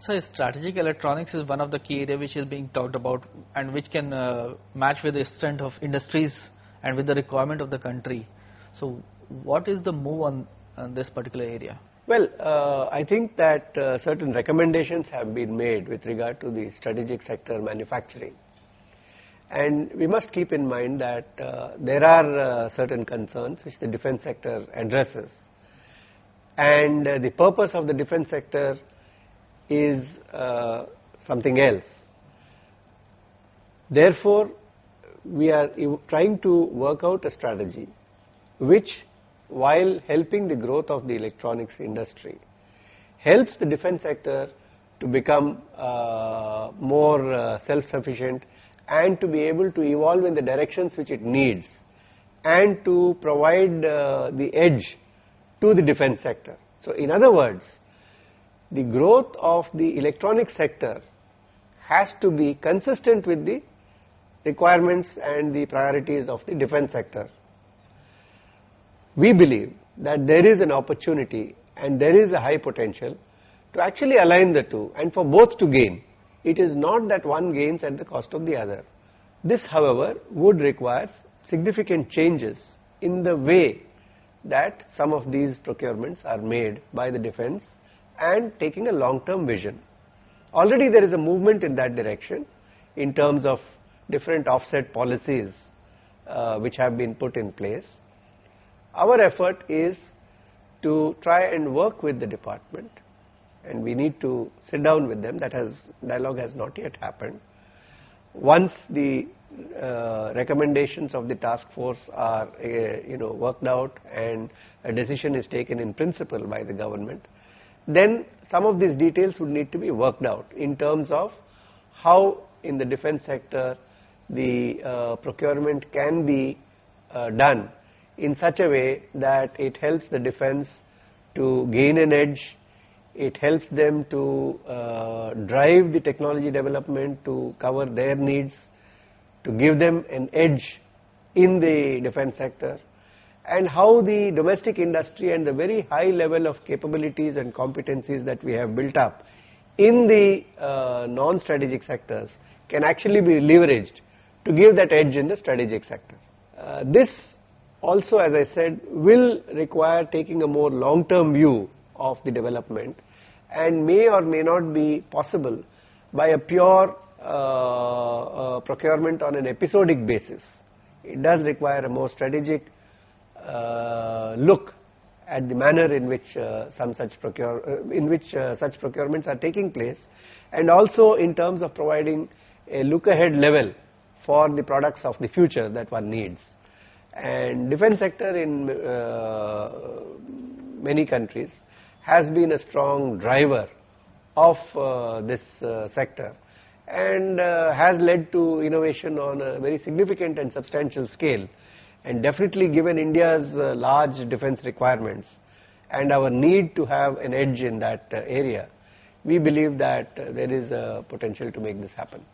So strategic electronics is one of the key areas which is being talked about and which can match with the strength of industries and with the requirement of the country. So what is the move on this particular area? Well, I think that certain recommendations have been made with regard to the strategic sector manufacturing. And we must keep in mind that there are certain concerns which the defense sector addresses. And the purpose of the defense sector is something else. Therefore, we are trying to work out a strategy which, while helping the growth of the electronics industry, helps the defense sector to become more self-sufficient and to be able to evolve in the directions which it needs and to provide the edge to the defense sector. So in other words, the growth of the electronic sector has to be consistent with the requirements and the priorities of the defense sector. We believe that there is an opportunity and there is a high potential to actually align the two and for both to gain. It is not that one gains at the cost of the other. This, however, would require significant changes in the way that some of these procurements are made by the defense and taking a long-term vision. Already there is a movement in that direction in terms of different offset policies which have been put in place. Our effort is to try and work with the department, and we need to sit down with them. Dialogue has not yet happened. Once the recommendations of the task force are worked out and a decision is taken in principle by the government, then some of these details would need to be worked out in terms of how in the defense sector the procurement can be done in such a way that it helps the defense to gain an edge, it helps them to drive the technology development to cover their needs, to give them an edge in the defense sector, and how the domestic industry and the very high level of capabilities and competencies that we have built up in the non-strategic sectors can actually be leveraged to give that edge in the strategic sector. This also, as I said, will require taking a more long-term view of the development and may or may not be possible by a pure procurement on an episodic basis. It does require a more strategic look at the manner in which such procurements are taking place, and also in terms of providing a look-ahead level for the products of the future that one needs. And defense sector in many countries has been a strong driver of this sector and has led to innovation on a very significant and substantial scale, and definitely given India's large defense requirements and our need to have an edge in that area, we believe that there is a potential to make this happen.